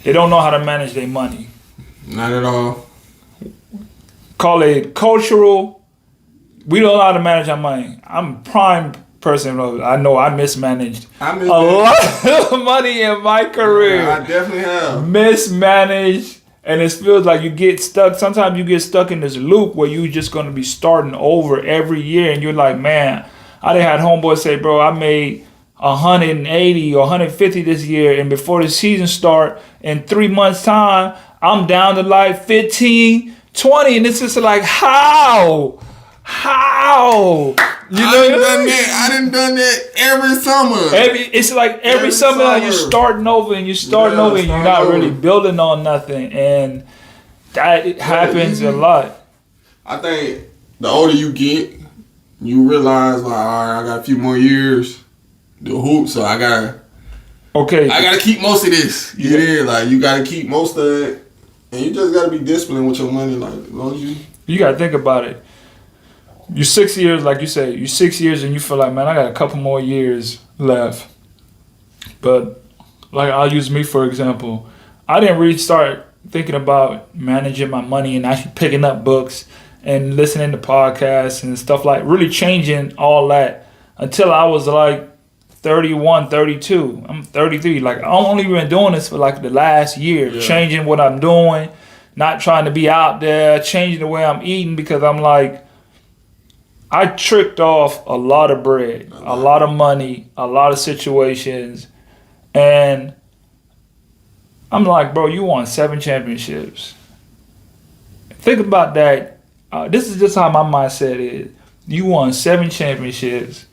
B: they don't know how to manage their money.
A: Not at all.
B: Call it cultural. We don't know how to manage our money. I'm a prime person. I know I mismanaged a lot of money in my career.
A: Yeah, I definitely have.
B: Mismanaged. And it feels like you get stuck. Sometimes you get stuck in this loop where you're just going to be starting over every year. And you're like, man, I done had homeboys say, bro, I made 180 or 150 this year. And before the season start, in 3 months' time, I'm down to like 15, 20. And it's just like, how? You know,
A: I done done that every summer.
B: It's like every summer you're starting over and you're not really building on nothing, and that happens a lot.
A: I think the older you get, you realize like, all right, I got a few more years to hoop, so I gotta keep most of this. Like you gotta keep most of it, and you just gotta be disciplined with your money. Like as long as
B: you gotta think about it. You're 6 years, like you say, you're 6 years and you feel like, man, I got a couple more years left. But, like, I'll use me, for example. I didn't really start thinking about managing my money and actually picking up books and listening to podcasts and stuff like really changing all that until I was like 31, 32. I'm 33. Like, I've only been doing this for like the last year, changing what I'm doing, not trying to be out there, changing the way I'm eating because I'm like, I tricked off a lot of bread, a lot of money, a lot of situations, and I'm like, bro, you won 7 championships. Think about that. This is just how my mindset is. You won 7 championships,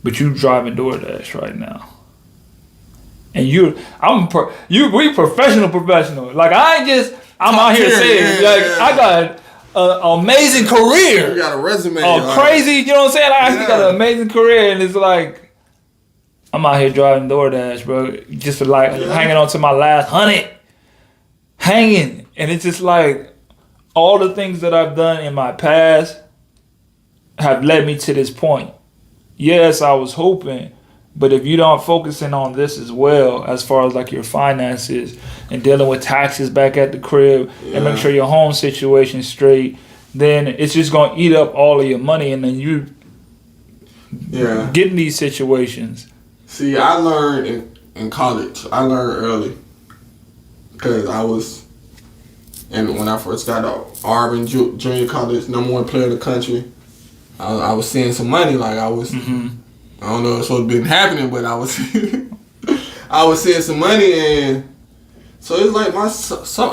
B: but you driving DoorDash right now. And we professional. Like I'm out here saying, I got an amazing career.
A: You got a resume.
B: Crazy, you know what I'm saying? I actually got an amazing career, and it's like, I'm out here driving DoorDash, bro. Just like hanging on to my last 100. Hanging. And it's just like, all the things that I've done in my past have led me to this point. Yes, I was hoping, but if you don't focusing on this as well, as far as like your finances and dealing with taxes back at the crib and make sure your home situation's straight, then it's just gonna eat up all of your money, and then you get in these situations.
A: See, I learned in college. I learned early because I was, and when I first got to Auburn Junior College, #1 player in the country, I was seeing some money. Like I was. I don't know if it's been happening, but I was I was seeing some money, and so it's like I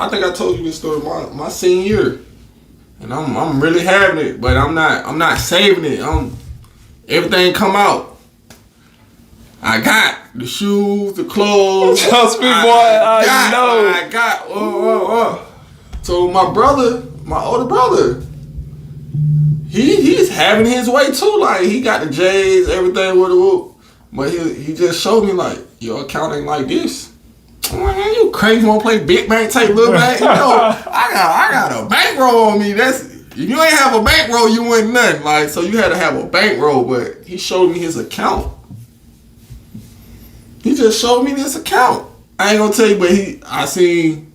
A: think I told you this story, my senior year, and I'm really having it, but I'm not saving it. Everything come out. I got the shoes, the clothes.
B: Trust me, boy. I know.
A: I got. So my older brother. He's having his way too. Like he got the J's, everything with the whoop. But he just showed me like, your account ain't like this. I'm like, man, you crazy, wanna play big bank, take little bank? You know, I got a bankroll on me. If you ain't have a bankroll, you wouldn't nothing. Like, so you had to have a bankroll, but he showed me his account. He just showed me this account. I ain't gonna tell you, but I seen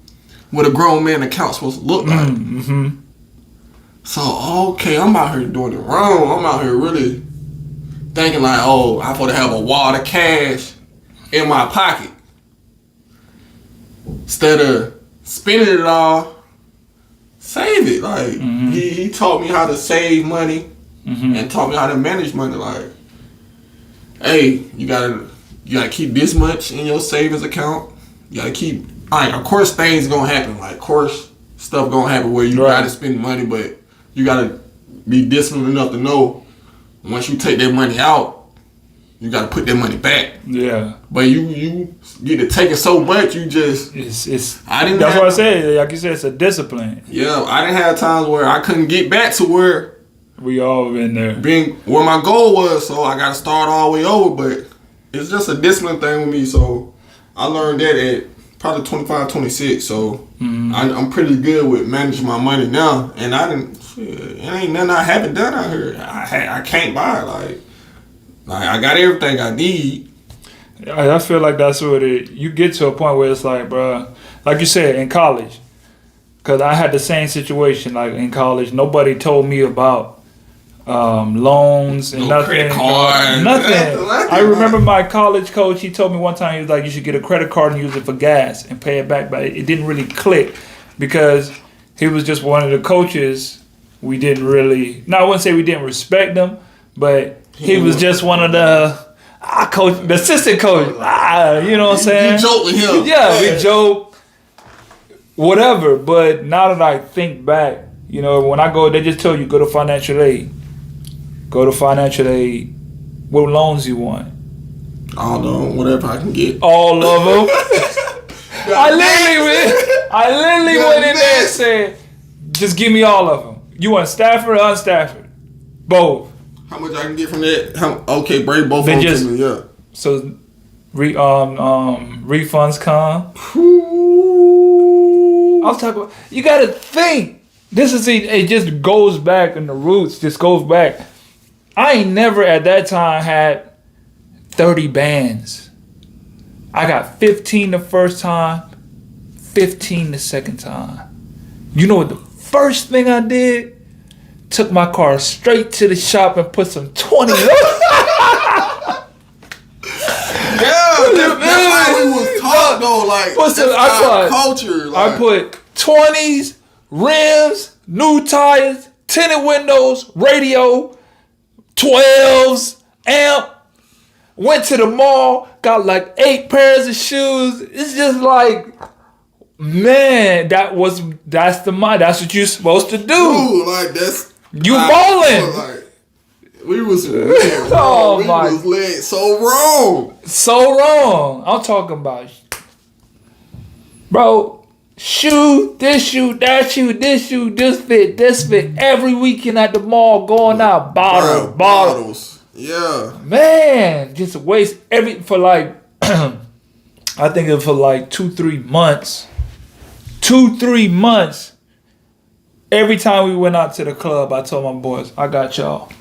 A: what a grown man account's supposed to look like.
B: Mm-hmm.
A: So, okay, I'm out here doing it wrong. I'm out here really thinking like, I'm supposed to have a wad of cash in my pocket. Instead of spending it all, save it. Like, he taught me how to save money and taught me how to manage money. Like, hey, you gotta keep this much in your savings account. You gotta keep, of course things gonna happen. Like, of course stuff gonna happen where you gotta spend money, but you gotta be disciplined enough to know once you take that money out, you gotta put that money back.
B: Yeah.
A: But you get to take it so much, you just
B: that's what I said. Like you said, it's a discipline.
A: Yeah, I didn't have times where I couldn't get back to where
B: we all been there.
A: Where my goal was, so I gotta start all the way over. But it's just a discipline thing with me. So I learned that at probably 25, 26. So I'm pretty good with managing my money now, and it ain't nothing I haven't done out here. I can't buy like I got everything I need.
B: I feel like that's what you get to a point where it's like, bro, like you said, in college, because I had the same situation. Like in college, nobody told me about loans and nothing.
A: Credit card,
B: nothing. I remember my college coach, he told me one time, he was like, you should get a credit card and use it for gas and pay it back. But it didn't really click because he was just one of the coaches we didn't really, I wouldn't say we didn't respect him, but he was just one of the the assistant coach. You know what I'm saying?
A: You joke with him.
B: Yeah, we joke, whatever. But now that I think back, you know, when I go, they just tell you, go to financial aid. Go to financial aid. What loans you want?
A: I don't know, whatever I can get.
B: All of them. I literally went in there and said, just give me all of them. You want Stafford or unstafford? Both.
A: How much I can get from that? Okay, break both of them to me, yeah.
B: So, refunds come. I was talking about, you gotta think. This is it just goes back, and the roots just goes back. I ain't never at that time had 30 bands. I got 15 the first time, 15 the second time. You know what the first thing I did? Took my car straight to the shop and put some 20
A: Yeah, that's how we was taught though. Like, that's our culture. Like,
B: I put 20s, rims, new tires, tinted windows, radio. 12s, amp. Went to the mall, got like 8 pairs of shoes. It's just like, man, that's what you're supposed to do.
A: Dude, like that's
B: you balling.
A: Like, we was lit,
B: Oh
A: we
B: my.
A: was lit so wrong.
B: So wrong. I'm talking about, bro, shoe, this shoe, that shoe, this shoe, this fit. Every weekend at the mall, going out, bottles.
A: Bottles. Yeah.
B: Man, just waste for like, I think it for like 2-3 months. 2-3 months. Every time we went out to the club, I told my boys, I got y'all.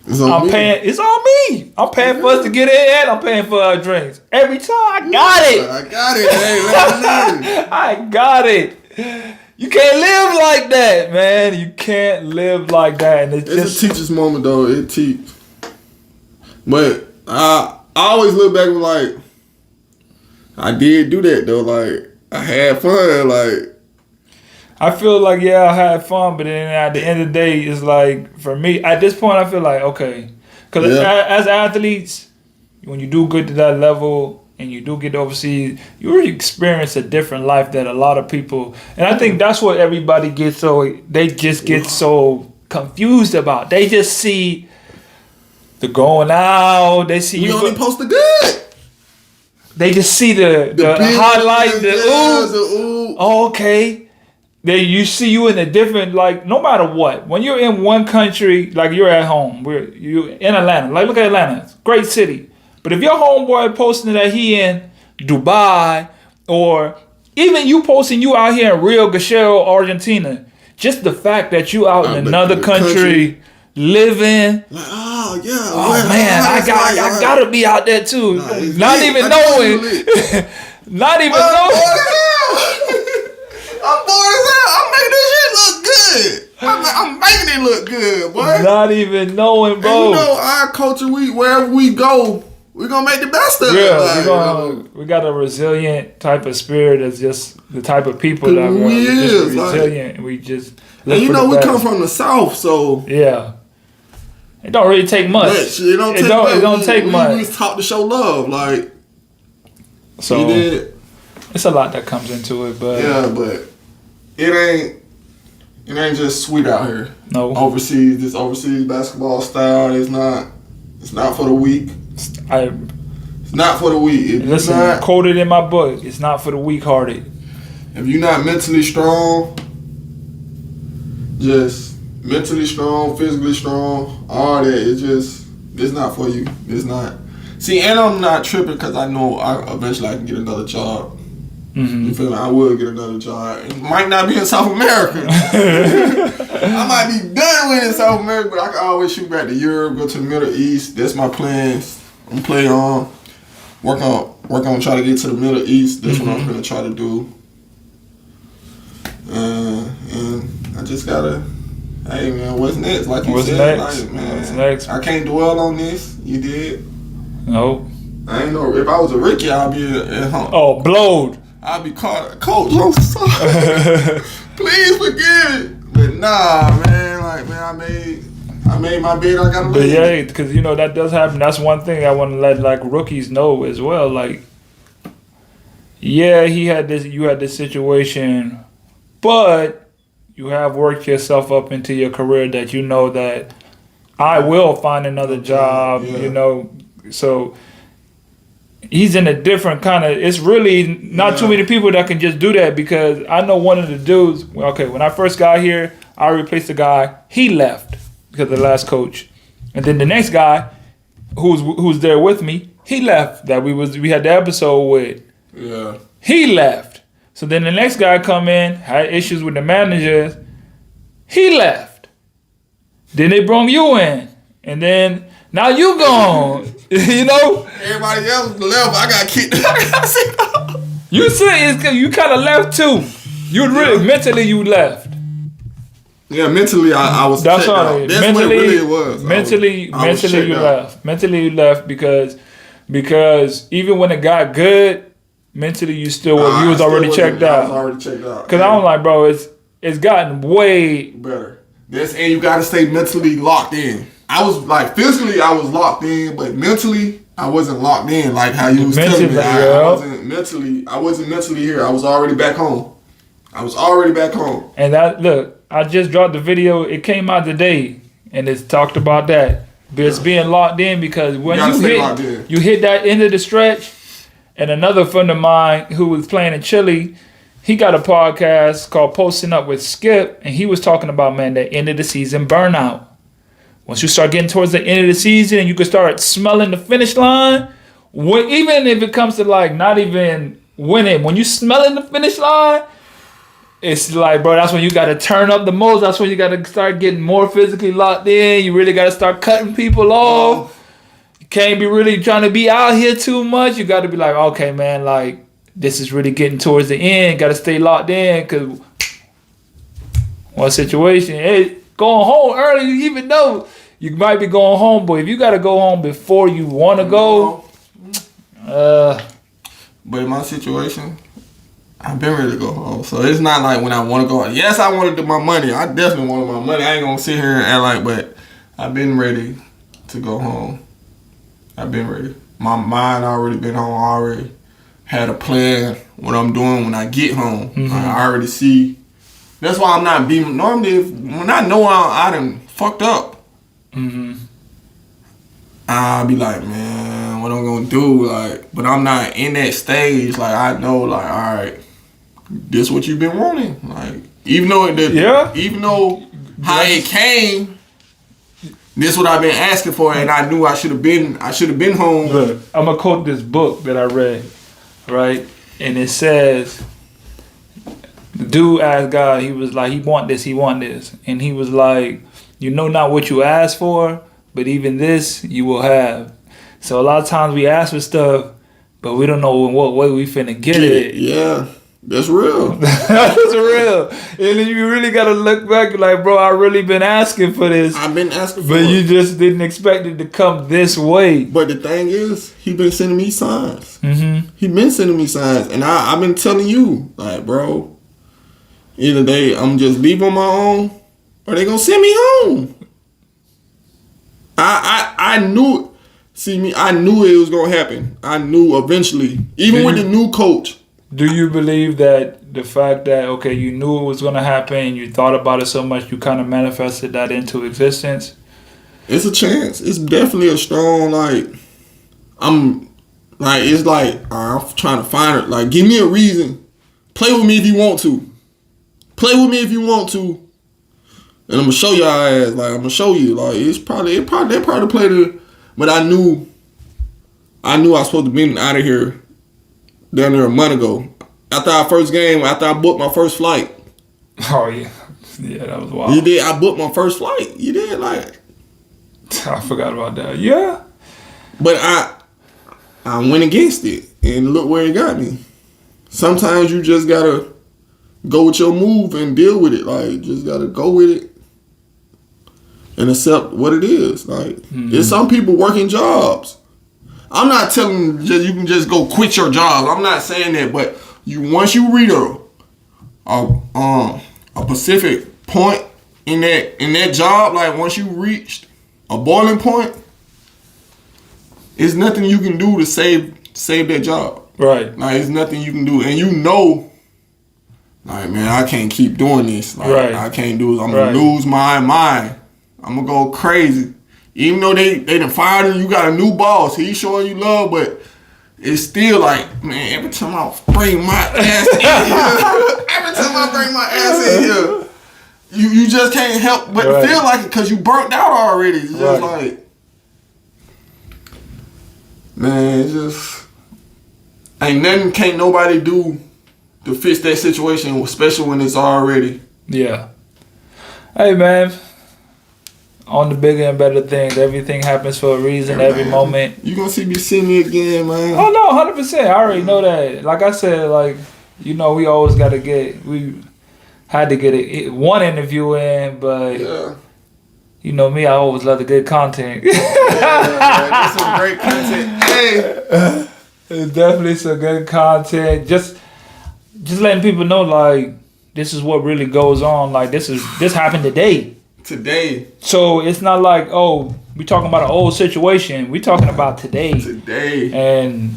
A: It's on me.
B: It's on me. I'm paying for us to get in and I'm paying for our drinks. Every time I got it.
A: I got it. Hey, let me know.
B: I got it. You can't live like that, man. You can't live like that. And
A: It's a teacher's moment though. It teach. But I always look back and like, I did do that though. Like I had fun. Like
B: I feel like, yeah, I had fun, but then at the end of the day, it's like, for me, at this point, I feel like, okay. Because as athletes, when you do good to that level and you do get overseas, you really experience a different life that a lot of people, and I think that's what everybody gets they just get so confused about. They just see the going out, they see
A: we
B: you.
A: only post the good.
B: They just see the highlight, the ooh. Oh, okay. You see you in a different, like, no matter what. When you're in one country, like you're at home, you in Atlanta. Like, look at Atlanta. It's a great city. But if your homeboy posting that he in Dubai, or even you posting you out here in Rio Gallo, Argentina, just the fact that you out in another country living.
A: Like, oh yeah.
B: Oh man, I gotta be out there too. Not even knowing. Not even knowing.
A: I'm bored as hell. I'm making this shit look good. I'm making it look good, boy.
B: Not even knowing, bro.
A: And you know, our culture, wherever we go, we're gonna make the best of it.
B: Yeah, we got a resilient type of spirit. That's just the type of people that we're just resilient. And we just
A: and you know, we come from the South, so
B: yeah. It don't really take much.
A: It don't take much. We taught to show love, like.
B: So it's a lot that comes into it, but
A: yeah, but it ain't just sweet out here.
B: No,
A: this overseas basketball style is not. It's not for the weak. It's not for the weak.
B: Listen, quoted in my book. It's not for the weak-hearted.
A: If you're not mentally strong, just mentally strong, physically strong, all that, it's not for you. It's not. See, and I'm not tripping because I know eventually I can get another job. Mm-hmm. You feel me? I will get another job. It might not be in South America. I might be done with it in South America, but I can always shoot back to Europe, go to the Middle East. That's my plans. I'm playing on, work on try to get to the Middle East. That's what I'm gonna try to do. And I just gotta, hey man, what's next? Like you said, like, man, what's next? I can't dwell on this. You did.
B: No.
A: I ain't know. If I was a rookie, I'd be at home.
B: Oh, blowed.
A: I'd be called coach. I'm sorry. Please forgive it. But nah, man. Like, man, I made my bed. I gotta.
B: But yeah, because you know that does happen. That's one thing I want to let like rookies know as well. Like, yeah, you had this situation, but you have worked yourself up into your career that you know that I will find another job. Yeah. You know, so. He's in a different kind of. It's really not too many people that can just do that because I know one of the dudes. Okay, when I first got here, I replaced the guy. He left because of the last coach, and then the next guy, who's there with me, he left. That we had the episode with.
A: Yeah.
B: He left. So then the next guy come in, had issues with the managers. He left. Then they brought you in, and then. Now you gone, you know.
A: Everybody else left. I got kicked.
B: You said you kind of left too. You really mentally you left.
A: Yeah, mentally I was.
B: That's all.
A: That's mentally, what it really was.
B: Mentally you left. Mentally you left because even when it got good, mentally you still you was already checked out.
A: I was already checked out.
B: Because I'm like, bro, it's gotten way
A: better. And you got to stay mentally locked in. I was like physically I was locked in, but mentally I wasn't locked in like how you was telling me. I wasn't mentally here. I was already back home.
B: And I just dropped the video. It came out today, and it's talked about that. But it's being locked in because when you hit that end of the stretch, and another friend of mine who was playing in Chile, he got a podcast called Posting Up with Skip, and he was talking about, man, the end of the season burnout. Once you start getting towards the end of the season and you can start smelling the finish line, even if it comes to like not even winning, when you smelling the finish line, it's like, bro, that's when you got to turn up the most. That's when you got to start getting more physically locked in. You really got to start cutting people off. You can't be really trying to be out here too much. You got to be like, okay, man, like this is really getting towards the end. Got to stay locked in because one situation, hey, going home early, even though you might be going home, but if you got to go home before you want to go,
A: but in my situation, I've been ready to go home. So it's not like when I want to go. Yes, I wanted my money. I definitely wanted my money. I ain't gonna sit here and act like, but I've been ready to go home. I've been ready. My mind already been home. I already had a plan what I'm doing when I get home. Mm-hmm. I already see. That's why I'm not being. Normally, when I know I done fucked up, I'll be like, man, what I'm gonna do? Like, but I'm not in that stage. Like, I know, like, all right, this what you've been wanting. Like, even though how it came, this what I've been asking for, and I knew I should have been home.
B: Look, I'm gonna quote this book that I read, right? And it says, the dude asked God, he was like, he want this, and he was like, you know not what you asked for, but even this you will have. So a lot of times we ask for stuff, but we don't know in what way we finna get it.
A: Yeah, that's real.
B: That's real. And then you really gotta look back like, bro, I really been asking for this.
A: I've been asking for it.
B: But you just didn't expect it to come this way.
A: But the thing is, he been sending me signs. Mm-hmm. He been sending me signs. And I've been telling you, like, bro, either I'm just leave on my own, or they gonna send me home. I knew. See me, I knew it was gonna happen. I knew eventually, even with the new coach.
B: Do you believe that the fact that you knew it was gonna happen, you thought about it so much, you kind of manifested that into existence?
A: It's a chance. It's definitely a strong I'm trying to find it. Like, give me a reason. Play with me if you want to. And I'm gonna show y'all ass. Like, I'm gonna show you. Like, they probably played it. But I knew I was supposed to be out of here down there a month ago. After our first game, after I booked my first flight.
B: Oh yeah. Yeah, that was wild.
A: You did. I booked my first flight. You did, like.
B: I forgot about that. Yeah.
A: But I went against it, and look where it got me. Sometimes you just gotta go with your move and deal with it. Like, just gotta go with it and accept what it is. Like, there's some people working jobs. I'm not telling you can just go quit your job. I'm not saying that, but once you reach a specific point in that job, like once you reached a boiling point, it's nothing you can do to save that job.
B: Right.
A: Like, it's nothing you can do, and you know, like, man, I can't keep doing this. Like, right. I can't do it. I'm gonna lose my mind. I'm gonna go crazy. Even though they done fired you, you got a new boss. He's showing you love, but it's still like, man, every time I bring my ass in here, you just can't help but feel like it because you burnt out already. It's just like, man, it's just ain't nothing can't nobody do to fix that situation, especially when it's already.
B: Yeah. Hey, man. On the bigger and better things, everything happens for a reason. Every moment.
A: You gonna see me again, man?
B: Oh no, 100%. I already know that. Like I said, we always gotta we had to get one interview in, but you know me, I always love the good content.
A: That's some great content. Hey,
B: it's definitely some good content. Just letting people know, like, this is what really goes on. Like, this happened today.
A: today.
B: So it's not like, oh, we talking about an old situation. We talking about today.
A: Today.
B: And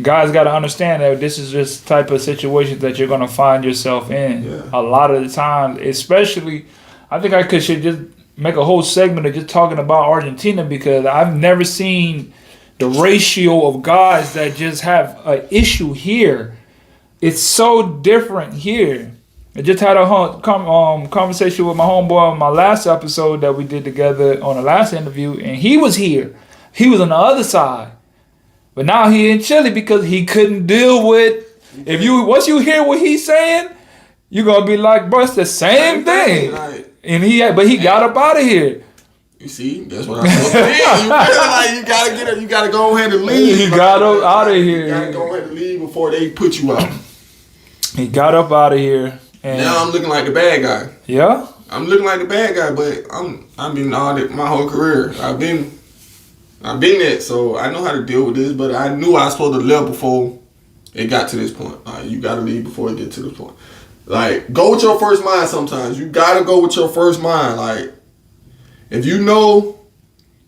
B: guys got to understand that this is just type of situations that you're going to find yourself in.
A: Yeah.
B: A lot of the time, especially, I think should just make a whole segment of just talking about Argentina, because I've never seen the ratio of guys that just have an issue here. It's so different here. I just had a conversation with my homeboy on my last episode that we did together on the last interview, and he was here. He was on the other side. But now he in Chile because he couldn't deal with, once you hear what he's saying, you're gonna be like, bro, it's the same thing.
A: Like,
B: And he got up out of here.
A: you see, that's what I'm saying. You gotta get it. You gotta go ahead and leave.
B: He got up out of here.
A: You gotta go ahead and leave before they put you out.
B: He got up out of here. And
A: Now I'm looking like the bad guy.
B: Yeah.
A: I'm looking like the bad guy, but I've been my whole career. I've been that, so I know how to deal with this. But I knew I was supposed to live before it got to this point. Like, you gotta leave before it get to this point. Like, go with your first mind. Sometimes you gotta go with your first mind. Like, if you know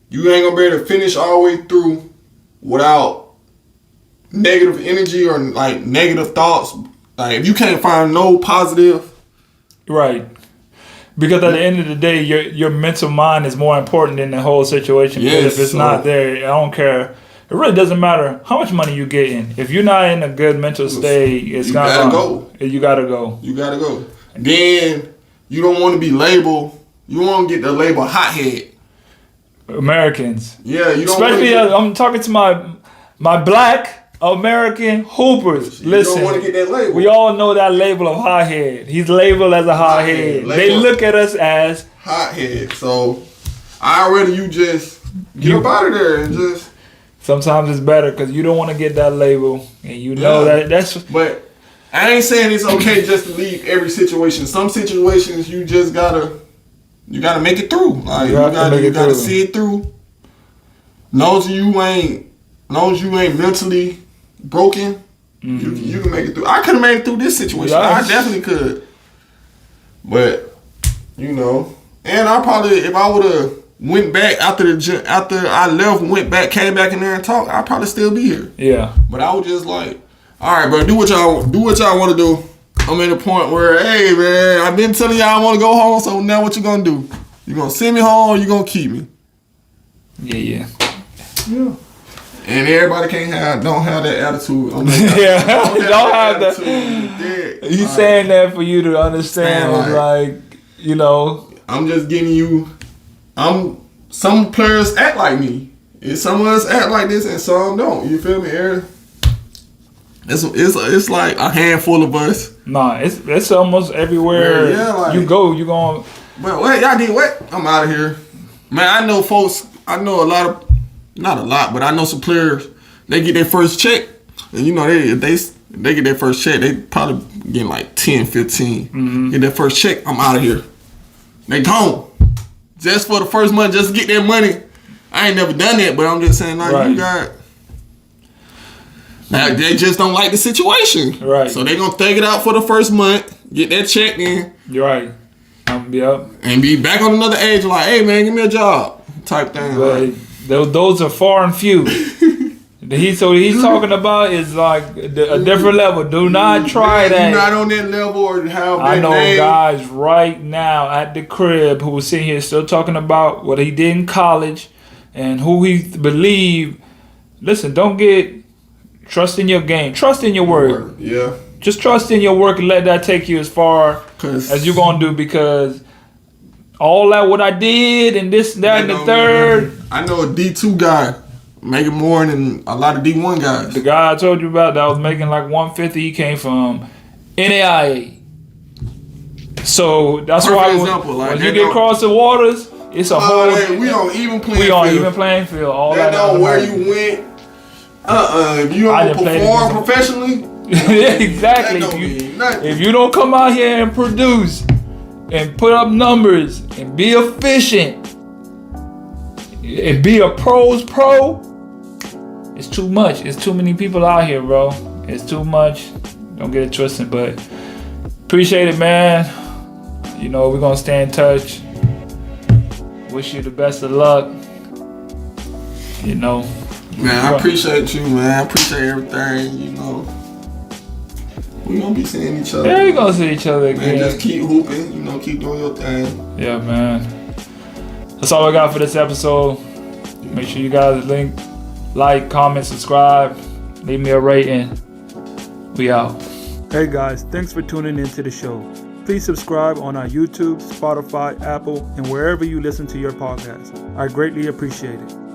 A: you ain't gonna be able to finish all the way through without negative energy or like negative thoughts, like if you can't find no positive,
B: right. Because at the end of the day, your mental mind is more important than the whole situation.
A: Yes,
B: because if it's not there, I don't care. It really doesn't matter how much money you getting. If you're not in a good mental state, it's not
A: gotta go.
B: You gotta go.
A: You gotta go. Then you don't want to be labeled. You want to get the label hothead.
B: Americans.
A: Yeah, you don't.
B: Especially I'm talking to my black American hoopers.
A: You
B: Listen,
A: don't want to get that label.
B: we all know that label of hothead. He's labeled as a hothead. They look at us as
A: hothead. So I'd rather you just get up out of there and just.
B: Sometimes it's better because you don't want to get that label, and you know that's.
A: But I ain't saying it's okay just to leave every situation. Some situations you just gotta make it through. Like you gotta see it through. Long as you ain't mentally broken, you can make it through. I could have made it through this situation. I definitely could. But and I probably, if I would have went back after I left, came back in there and talked, I'd probably still be here.
B: Yeah.
A: But I was just like, all right, bro, do what y'all want to do. I'm at a point where, hey, man, I've been telling y'all I want to go home, so now what you gonna do? You gonna send me home or you gonna keep me?
B: Yeah.
A: And everybody don't have that attitude. Don't
B: have that. He's saying that for you to understand,
A: I'm just giving you. Some players act like me. Some of us act like this, and some don't. You feel me, Aaron? It's like a handful of us.
B: Nah, it's almost everywhere you go. You going.
A: But what y'all did? What? I'm out of here, man. I know folks. I know a lot of, not a lot, but I know some players. They get their first check, and they get their first check. They probably getting like 10, 15. Mm-hmm. Get their first check. I'm out of here. They gone. Just for the first month, just to get their money. I ain't never done that, but I'm just saying, you got. Now they just don't like the situation,
B: right?
A: So they gonna take it out for the first month, get that check in,
B: you're right. Yep.
A: And be back on another age, like, hey man, give me a job, type thing.
B: But those are far and few. He's talking about is like a different level. Do not try that.
A: You're not on that level or have
B: I
A: that
B: know
A: name.
B: Guys right now at the crib who are sitting here still talking about what he did in college and who he believed. Listen, trust in your game. Trust in your work.
A: Yeah.
B: Just trust in your work and let that take you as far as you're going to do, because all that what I did and this, that, and the third.
A: I know a D2 guy making more than a lot of D1 guys.
B: The guy I told you about that was making like 150, he came from NAIA. So that's why when you get across the waters, it's a whole.
A: We on even playing field.
B: We on even playing field. All
A: that
B: that.
A: Know where you went. If you don't perform professionally.
B: Exactly. If you don't come out here and produce and put up numbers and be efficient and be a pro's pro, it's too much. It's too many people out here, bro. It's too much. Don't get it twisted, but appreciate it, man. We're gonna stay in touch. Wish you the best of luck. You know.
A: Man, I appreciate you, man. I appreciate everything, you know. We gonna be seeing each other.
B: Yeah, we gonna see each other again.
A: Man, just keep hooping, you know, keep doing your thing.
B: Yeah, man. That's all I got for this episode. Make sure you guys like, comment, subscribe, leave me a rating. We out. Hey guys, thanks for tuning into the show. Please subscribe on our YouTube, Spotify, Apple, and wherever you listen to your podcast. I greatly appreciate it.